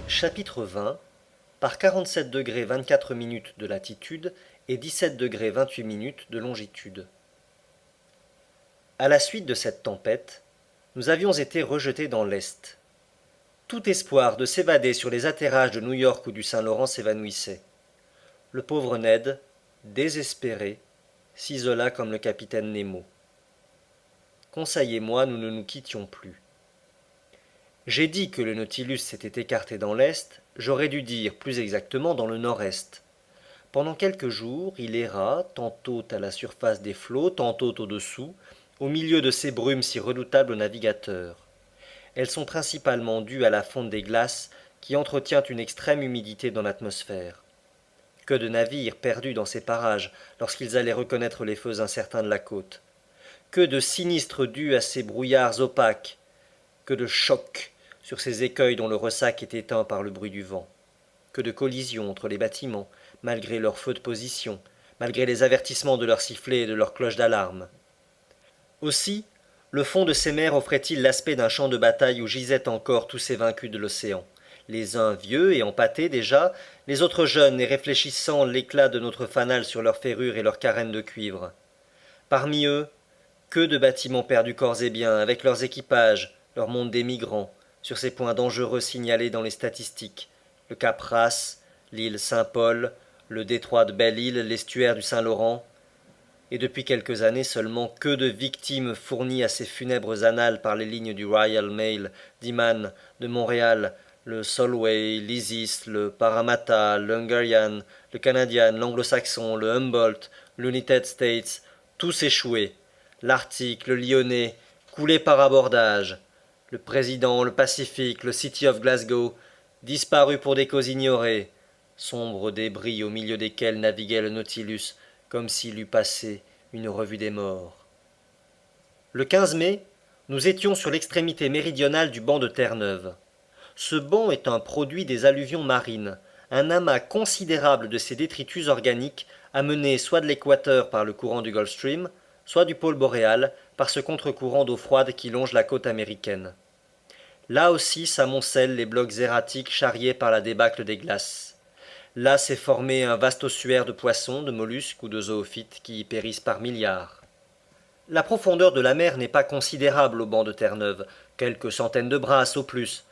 Chapitre 20 par 47° 24' de latitude et 17° 28' de longitude. À la suite de cette tempête, nous avions été rejetés dans l'Est. Tout espoir de s'évader sur les atterrages de New York ou du Saint-Laurent s'évanouissait. Le pauvre Ned, désespéré, s'isola comme le capitaine Nemo. Conseil et moi, nous ne nous quittions plus. J'ai dit que le Nautilus s'était écarté dans l'est, j'aurais dû dire plus exactement dans le nord-est. Pendant quelques jours, il erra, tantôt à la surface des flots, tantôt au-dessous, au milieu de ces brumes si redoutables aux navigateurs. Elles sont principalement dues à la fonte des glaces qui entretient une extrême humidité dans l'atmosphère. Que de navires perdus dans ces parages lorsqu'ils allaient reconnaître les feux incertains de la côte. Que de sinistres dus à ces brouillards opaques. Que de chocs sur ces écueils dont le ressac est éteint par le bruit du vent. Que de collisions entre les bâtiments, malgré leurs feux de position, malgré les avertissements de leurs sifflets et de leurs cloches d'alarme. Aussi, le fond de ces mers offrait-il l'aspect d'un champ de bataille où gisaient encore tous ces vaincus de l'océan, les uns vieux et empâtés déjà, les autres jeunes et réfléchissant l'éclat de notre fanal sur leurs ferrures et leurs carènes de cuivre. Parmi eux, que de bâtiments perdus corps et biens, avec leurs équipages, leur monde des migrants, sur ces points dangereux signalés dans les statistiques, le cap Race, l'île Saint-Paul, le détroit de Belle-Île, l'estuaire du Saint-Laurent, et depuis quelques années seulement que de victimes fournies à ces funèbres annales par les lignes du Royal Mail, d'Iman, de Montréal, le Solway, l'Isis, le Parramatta, le Hungarian, le Canadian, l'Anglo-Saxon, le Humboldt, l'United States, tous échoués, l'Arctique, le Lyonnais, coulés par abordage, le Président, le Pacifique, le City of Glasgow, disparus pour des causes ignorées, sombres débris au milieu desquels naviguait le Nautilus, comme s'il eût passé une revue des morts. Le 15 mai, nous étions sur l'extrémité méridionale du banc de Terre-Neuve. Ce banc est un produit des alluvions marines, un amas considérable de ces détritus organiques amenés soit de l'équateur par le courant du Gulf Stream, soit du pôle boréal par ce contre-courant d'eau froide qui longe la côte américaine. Là aussi s'amoncellent les blocs erratiques charriés par la débâcle des glaces. Là s'est formé un vaste ossuaire de poissons, de mollusques ou de zoophytes qui y périssent par milliards. La profondeur de la mer n'est pas considérable au banc de Terre-Neuve, quelques centaines de brasses au plus,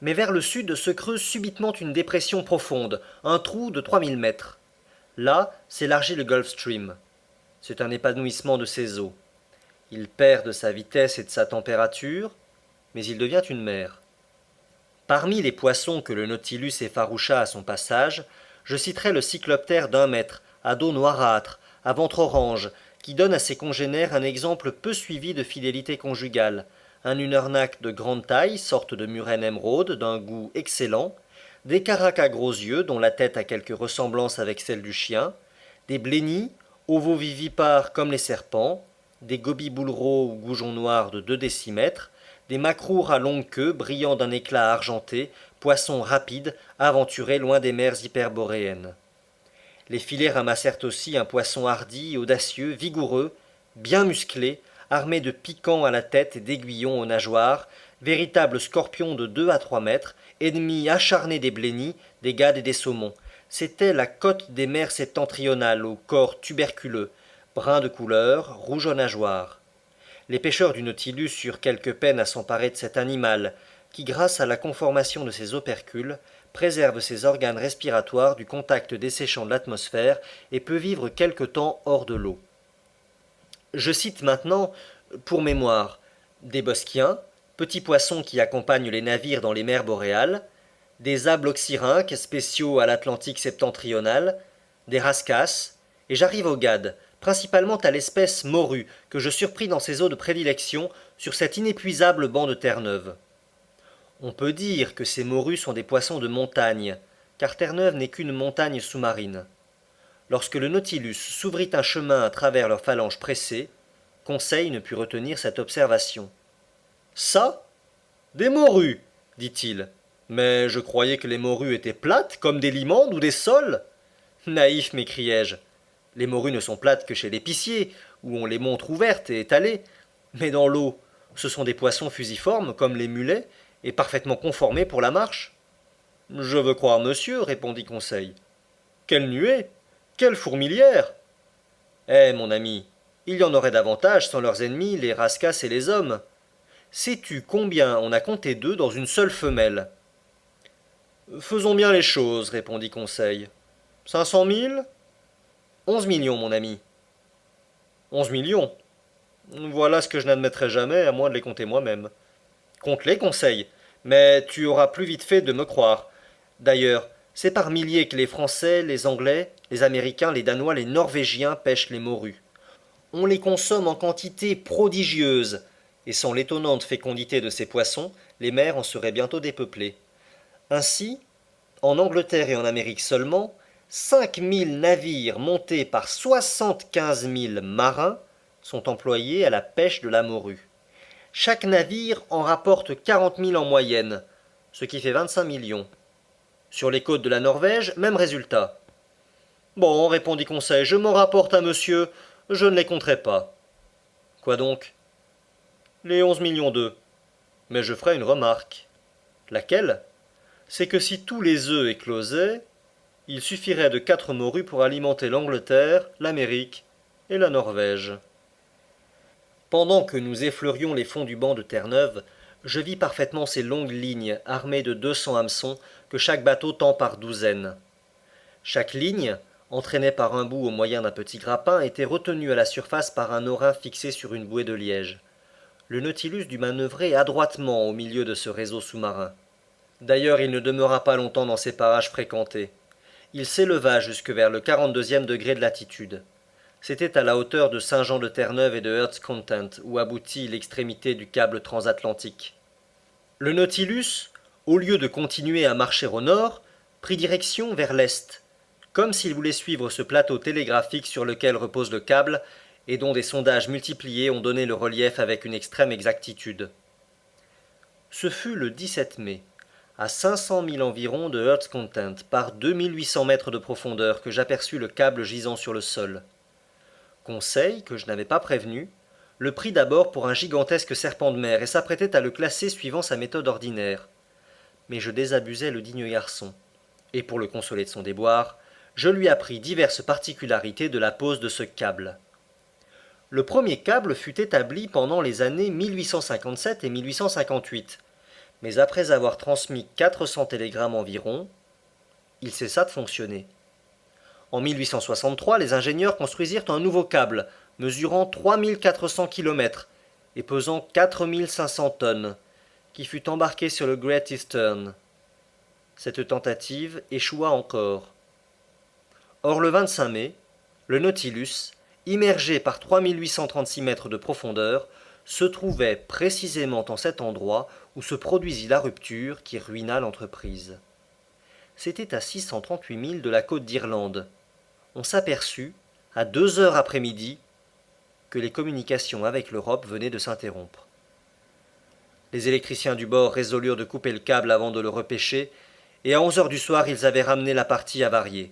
mais vers le sud se creuse subitement une dépression profonde, un trou de 3000 mètres. Là s'élargit le Gulf Stream. C'est un épanouissement de ses eaux. Il perd de sa vitesse et de sa température, mais il devient une mer. Parmi les poissons que le Nautilus effaroucha à son passage, je citerai le cycloptère d'1 mètre, à dos noirâtre, à ventre orange, qui donne à ses congénères un exemple peu suivi de fidélité conjugale, un nunnernack de grande taille, sorte de murène émeraude, d'un goût excellent, des caracs à gros yeux dont la tête a quelque ressemblance avec celle du chien, des blennies, ovovivipares comme les serpents, des gobiboulereaux ou goujons noirs de 2 décimètres, des macrours à longue queue brillant d'un éclat argenté, poissons rapides, aventurés loin des mers hyperboréennes. Les filets ramassèrent aussi un poisson hardi, audacieux, vigoureux, bien musclé, armé de piquants à la tête et d'aiguillons aux nageoires, véritable scorpion de 2 à 3 mètres, ennemi acharné des blennies, des gades et des saumons. C'était la côte des mers septentrionales au corps tuberculeux, brun de couleur, rouge aux nageoires. Les pêcheurs du Nautilus eurent quelque peine à s'emparer de cet animal, qui, grâce à la conformation de ses opercules, préserve ses organes respiratoires du contact desséchant de l'atmosphère et peut vivre quelque temps hors de l'eau. Je cite maintenant, pour mémoire, des bosquiens, petits poissons qui accompagnent les navires dans les mers boréales, des abloxyrhinques spéciaux à l'Atlantique septentrional, des rascasses, et j'arrive aux gades, principalement à l'espèce morue que je surpris dans ses eaux de prédilection sur cet inépuisable banc de Terre-Neuve. On peut dire que ces morues sont des poissons de montagne, car Terre-Neuve n'est qu'une montagne sous-marine. Lorsque le Nautilus s'ouvrit un chemin à travers leurs phalanges pressées, Conseil ne put retenir cette observation. Ça? Des morues, dit-il. Mais je croyais que les morues étaient plates, comme des limandes ou des soles. Naïf, m'écriai-je. Les morues ne sont plates que chez l'épicier, où on les montre ouvertes et étalées. Mais dans l'eau, ce sont des poissons fusiformes, comme les mulets, et parfaitement conformés pour la marche. Je veux croire monsieur, répondit Conseil. Quelle nuée! Quelle fourmilière! Eh, mon ami, il y en aurait davantage sans leurs ennemis, les rascasses et les hommes. Sais-tu combien on a compté d'eux dans une seule femelle? Faisons bien les choses, répondit Conseil. 500 000? 11 millions, mon ami. 11 millions? Voilà ce que je n'admettrai jamais, à moins de les compter moi-même. Compte-les, Conseil, mais tu auras plus vite fait de me croire. D'ailleurs, c'est par milliers que les Français, les Anglais, les Américains, les Danois, les Norvégiens pêchent les morues. On les consomme en quantité prodigieuse, et sans l'étonnante fécondité de ces poissons, les mers en seraient bientôt dépeuplées. Ainsi, en Angleterre et en Amérique seulement, 5 000 navires montés par 75 000 marins sont employés à la pêche de la morue. Chaque navire en rapporte 40 000 en moyenne, ce qui fait 25 millions. Sur les côtes de la Norvège, même résultat. Bon, répondit Conseil, je m'en rapporte à monsieur, je ne les compterai pas. Quoi donc? Les 11 millions d'œufs. Mais je ferai une remarque. Laquelle? C'est que si tous les œufs éclosaient, il suffirait de 4 morues pour alimenter l'Angleterre, l'Amérique et la Norvège. Pendant que nous effleurions les fonds du banc de Terre-Neuve, je vis parfaitement ces longues lignes armées de 200 hameçons que chaque bateau tend par douzaines. Chaque ligne, entraînée par un bout au moyen d'un petit grappin, était retenue à la surface par un aurin fixé sur une bouée de liège. Le Nautilus dut manœuvrer adroitement au milieu de ce réseau sous-marin. D'ailleurs, il ne demeura pas longtemps dans ces parages fréquentés. Il s'éleva jusque vers le 42e degré de latitude. C'était à la hauteur de Saint-Jean-de-Terre-Neuve et de Heart's Content, où aboutit l'extrémité du câble transatlantique. Le Nautilus, au lieu de continuer à marcher au nord, prit direction vers l'est, comme s'il voulait suivre ce plateau télégraphique sur lequel repose le câble et dont des sondages multipliés ont donné le relief avec une extrême exactitude. Ce fut le 17 mai, à 500 000 environ de Heart's Content, par 2800 mètres de profondeur, que j'aperçus le câble gisant sur le sol. Conseil, que je n'avais pas prévenu, le prit d'abord pour un gigantesque serpent de mer et s'apprêtait à le classer suivant sa méthode ordinaire. Mais je désabusai le digne garçon, et pour le consoler de son déboire, je lui appris diverses particularités de la pose de ce câble. Le premier câble fut établi pendant les années 1857 et 1858, mais après avoir transmis 400 télégrammes environ, il cessa de fonctionner. En 1863, les ingénieurs construisirent un nouveau câble, mesurant 3400 km et pesant 4500 tonnes, qui fut embarqué sur le Great Eastern. Cette tentative échoua encore. Or, le 25 mai, le Nautilus, immergé par 3836 mètres de profondeur, se trouvait précisément en cet endroit où se produisit la rupture qui ruina l'entreprise. C'était à 638 milles de la côte d'Irlande. On s'aperçut, à 2 heures après-midi, que les communications avec l'Europe venaient de s'interrompre. Les électriciens du bord résolurent de couper le câble avant de le repêcher, et à 11 heures du soir ils avaient ramené la partie avariée.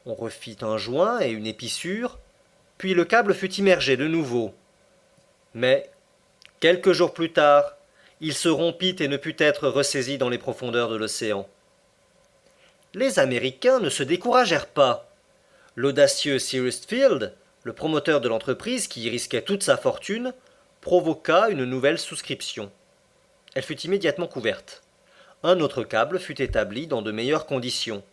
On refit un joint et une épissure, puis le câble fut immergé de nouveau. Mais, quelques jours plus tard, il se rompit et ne put être ressaisi dans les profondeurs de l'océan. Les Américains ne se découragèrent pas. L'audacieux Cyrus Field, le promoteur de l'entreprise qui y risquait toute sa fortune, provoqua une nouvelle souscription. Elle fut immédiatement couverte. Un autre câble fut établi dans de meilleures conditions.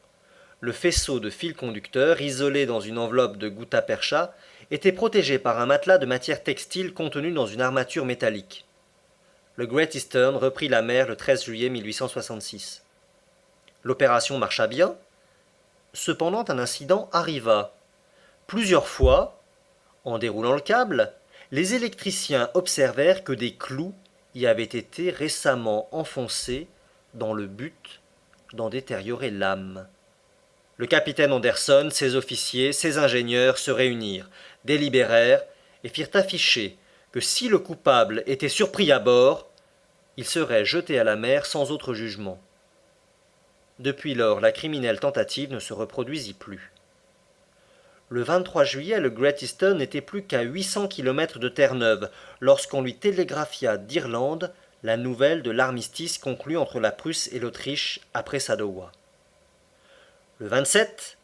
Le faisceau de fil conducteur, isolé dans une enveloppe de gutta-percha, était protégé par un matelas de matière textile contenu dans une armature métallique. Le Great Eastern reprit la mer le 13 juillet 1866. L'opération marcha bien. Cependant, un incident arriva. Plusieurs fois, en déroulant le câble, les électriciens observèrent que des clous y avaient été récemment enfoncés dans le but d'en détériorer l'âme. Le capitaine Anderson, ses officiers, ses ingénieurs se réunirent, délibérèrent et firent afficher que si le coupable était surpris à bord, il serait jeté à la mer sans autre jugement. Depuis lors, la criminelle tentative ne se reproduisit plus. Le 23 juillet, le Great Eastern n'était plus qu'à 800 km de Terre-Neuve lorsqu'on lui télégraphia d'Irlande la nouvelle de l'armistice conclu entre la Prusse et l'Autriche après Sadowa. Le 27,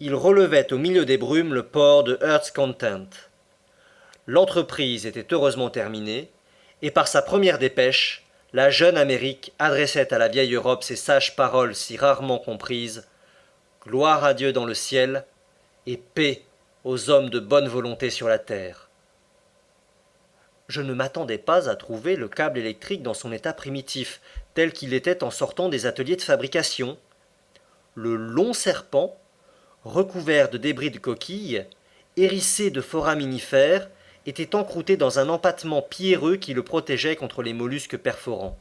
il relevait au milieu des brumes le port de Heart's Content. L'entreprise était heureusement terminée, et par sa première dépêche, la jeune Amérique adressait à la vieille Europe ces sages paroles si rarement comprises: gloire à Dieu dans le ciel, et paix aux hommes de bonne volonté sur la terre. Je ne m'attendais pas à trouver le câble électrique dans son état primitif, tel qu'il était en sortant des ateliers de fabrication. Le long serpent, recouvert de débris de coquilles, hérissé de foraminifères, était encrouté dans un empattement pierreux qui le protégeait contre les mollusques perforants.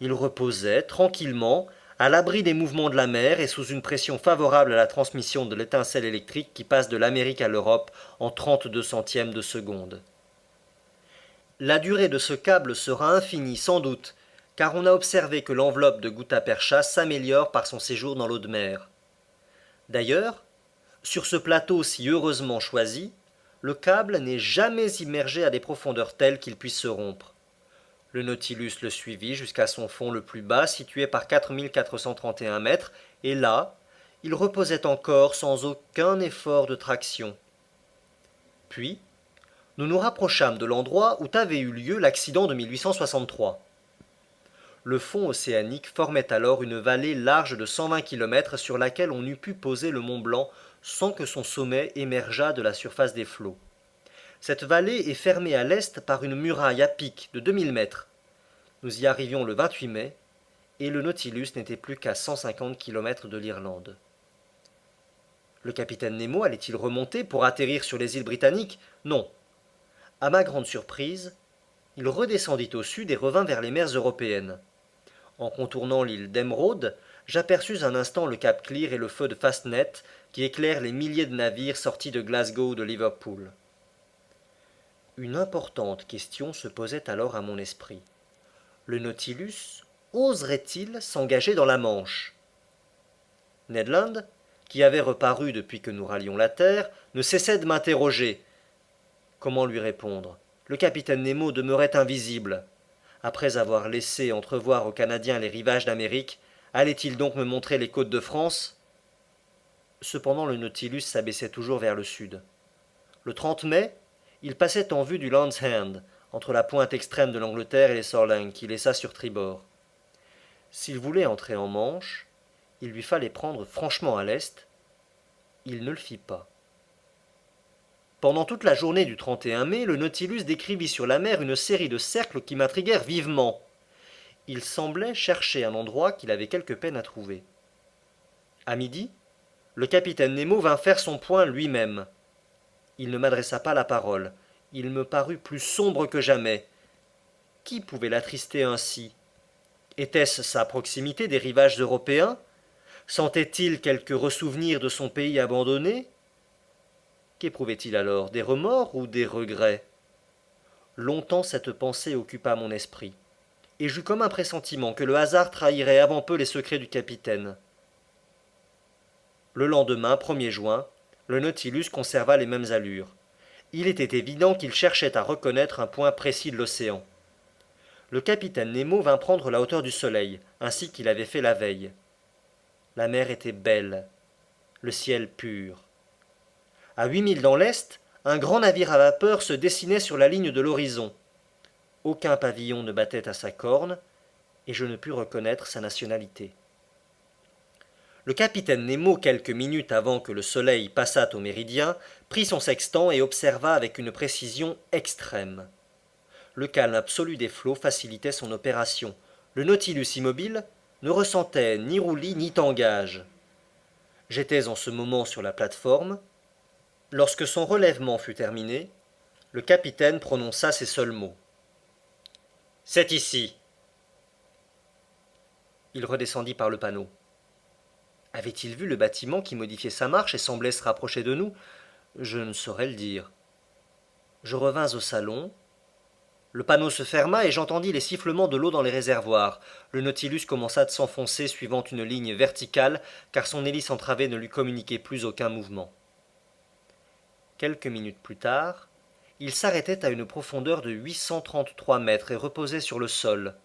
Il reposait tranquillement, à l'abri des mouvements de la mer et sous une pression favorable à la transmission de l'étincelle électrique qui passe de l'Amérique à l'Europe en 32 centièmes de seconde. La durée de ce câble sera infinie sans doute, car on a observé que l'enveloppe de gutta-percha s'améliore par son séjour dans l'eau de mer. D'ailleurs, sur ce plateau si heureusement choisi, le câble n'est jamais immergé à des profondeurs telles qu'il puisse se rompre. Le Nautilus le suivit jusqu'à son fond le plus bas, situé par 4431 mètres, et là, il reposait encore sans aucun effort de traction. Puis, nous nous rapprochâmes de l'endroit où avait eu lieu l'accident de 1863. Le fond océanique formait alors une vallée large de 120 km sur laquelle on eût pu poser le Mont Blanc sans que son sommet émergeât de la surface des flots. Cette vallée est fermée à l'est par une muraille à pic de 2000 mètres. Nous y arrivions le 28 mai, et le Nautilus n'était plus qu'à 150 km de l'Irlande. Le capitaine Nemo allait-il remonter pour atterrir sur les îles britanniques? Non. À ma grande surprise, il redescendit au sud et revint vers les mers européennes. En contournant l'île d'Emeraude, j'aperçus un instant le cap Clear et le feu de Fastnet qui éclairent les milliers de navires sortis de Glasgow ou de Liverpool. Une importante question se posait alors à mon esprit. Le Nautilus oserait-il s'engager dans la Manche? Ned Land, qui avait reparu depuis que nous rallions la terre, ne cessait de m'interroger. Comment lui répondre? Le capitaine Nemo demeurait invisible. Après avoir laissé entrevoir aux Canadiens les rivages d'Amérique, allait-il donc me montrer les côtes de France? Cependant le Nautilus s'abaissait toujours vers le sud. Le 30 mai, il passait en vue du Land's End, entre la pointe extrême de l'Angleterre et les Sorlingues, qui laissa sur tribord. S'il voulait entrer en Manche, il lui fallait prendre franchement à l'est. Il ne le fit pas. Pendant toute la journée du 31 mai, le Nautilus décrivit sur la mer une série de cercles qui m'intriguèrent vivement. Il semblait chercher un endroit qu'il avait quelque peine à trouver. À midi, le capitaine Nemo vint faire son point lui-même. Il ne m'adressa pas la parole. Il me parut plus sombre que jamais. Qui pouvait l'attrister ainsi? Était-ce sa proximité des rivages européens? Sentait-il quelque ressouvenir de son pays abandonné? Qu'éprouvait-il alors? Des remords ou des regrets? Longtemps cette pensée occupa mon esprit, et j'eus comme un pressentiment que le hasard trahirait avant peu les secrets du capitaine. Le lendemain, 1er juin, le Nautilus conserva les mêmes allures. Il était évident qu'il cherchait à reconnaître un point précis de l'océan. Le capitaine Nemo vint prendre la hauteur du soleil, ainsi qu'il avait fait la veille. La mer était belle, le ciel pur. À 8 milles dans l'est, un grand navire à vapeur se dessinait sur la ligne de l'horizon. Aucun pavillon ne battait à sa corne, et je ne pus reconnaître sa nationalité. Le capitaine Nemo, quelques minutes avant que le soleil passât au méridien, prit son sextant et observa avec une précision extrême. Le calme absolu des flots facilitait son opération. Le Nautilus immobile ne ressentait ni roulis ni tangage. J'étais en ce moment sur la plate-forme. Lorsque son relèvement fut terminé, le capitaine prononça ces seuls mots. « C'est ici !» Il redescendit par le panneau. Avait-il vu le bâtiment qui modifiait sa marche et semblait se rapprocher de nous? Je ne saurais le dire. Je revins au salon. Le panneau se ferma et j'entendis les sifflements de l'eau dans les réservoirs. Le Nautilus commença de s'enfoncer suivant une ligne verticale, car son hélice entravée ne lui communiquait plus aucun mouvement. Quelques minutes plus tard, Il s'arrêtait à une profondeur de 833 mètres et reposait sur le sol.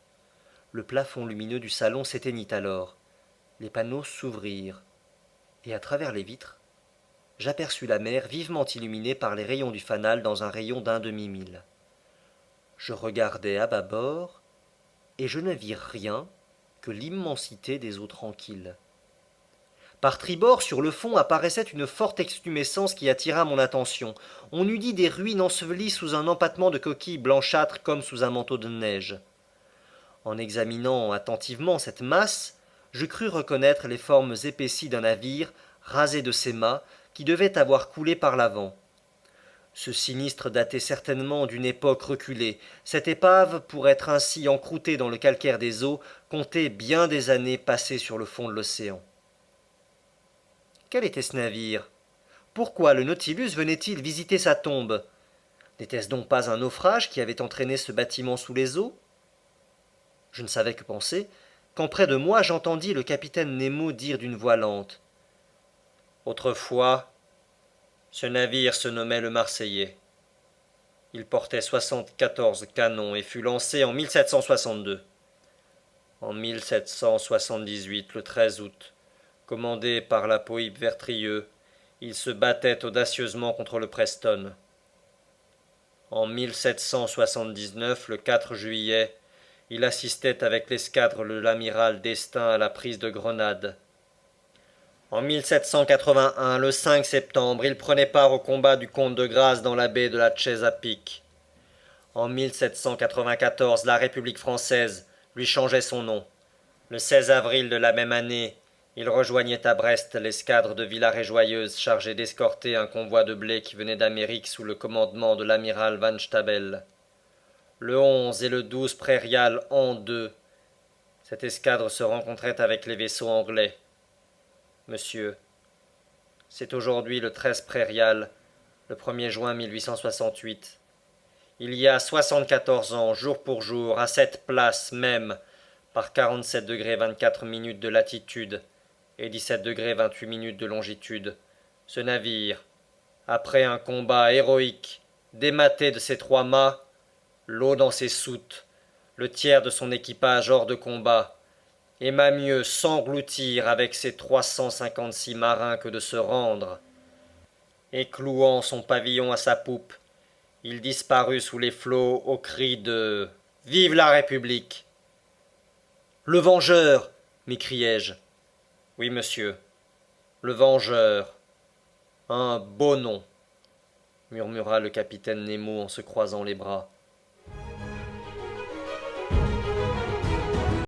Le plafond lumineux du salon s'éteignit alors. Les panneaux s'ouvrirent, et à travers les vitres, j'aperçus la mer vivement illuminée par les rayons du fanal dans un rayon d'un demi-mille. Je regardai à bâbord, et je ne vis rien que l'immensité des eaux tranquilles. Par tribord, sur le fond, apparaissait une forte extumescence qui attira mon attention. On eût dit des ruines ensevelies sous un empattement de coquilles blanchâtres comme sous un manteau de neige. En examinant attentivement cette masse, je crus reconnaître les formes épaissies d'un navire, rasé de ses mâts, qui devait avoir coulé par l'avant. Ce sinistre datait certainement d'une époque reculée. Cette épave, pour être ainsi encroûtée dans le calcaire des eaux, comptait bien des années passées sur le fond de l'océan. Quel était ce navire? Pourquoi le Nautilus venait-il visiter sa tombe? N'était-ce donc pas un naufrage qui avait entraîné ce bâtiment sous les eaux? Je ne savais que penser, quand près de moi j'entendis le capitaine Nemo dire d'une voix lente. Autrefois, ce navire se nommait le Marseillais. Il portait 74 canons et fut lancé en 1762. En 1778, le 13 août, commandé par la Poïbe Vertrieux, il se battait audacieusement contre le Preston. En 1779, le 4 juillet, il assistait avec l'escadre de l'amiral d'Estaing à la prise de Grenade. En 1781, le 5 septembre, il prenait part au combat du comte de Grasse dans la baie de la Chesapeake. En 1794, la République française lui changeait son nom. Le 16 avril de la même année, il rejoignait à Brest l'escadre de Villars-et-Joyeuse chargée d'escorter un convoi de blé qui venait d'Amérique sous le commandement de l'amiral Van Stabel. Le 11 et le 12 prairial en deux, cette escadre se rencontrait avec les vaisseaux anglais. Monsieur, c'est aujourd'hui le 13 prairial, le 1er juin 1868. Il y a 74 ans, jour pour jour, à cette place même, par 47 degrés 24 minutes de latitude et 17 degrés 28 minutes de longitude, ce navire, après un combat héroïque, dématé de ses 3 mâts, l'eau dans ses soutes, le tiers de son équipage hors de combat, aima mieux s'engloutir avec ses 356 marins que de se rendre. Et clouant son pavillon à sa poupe, il disparut sous les flots au cri de Vive la République. Le Vengeur, m'écriai-je. Oui, monsieur, le Vengeur. Un beau nom, murmura le capitaine Nemo en se croisant les bras.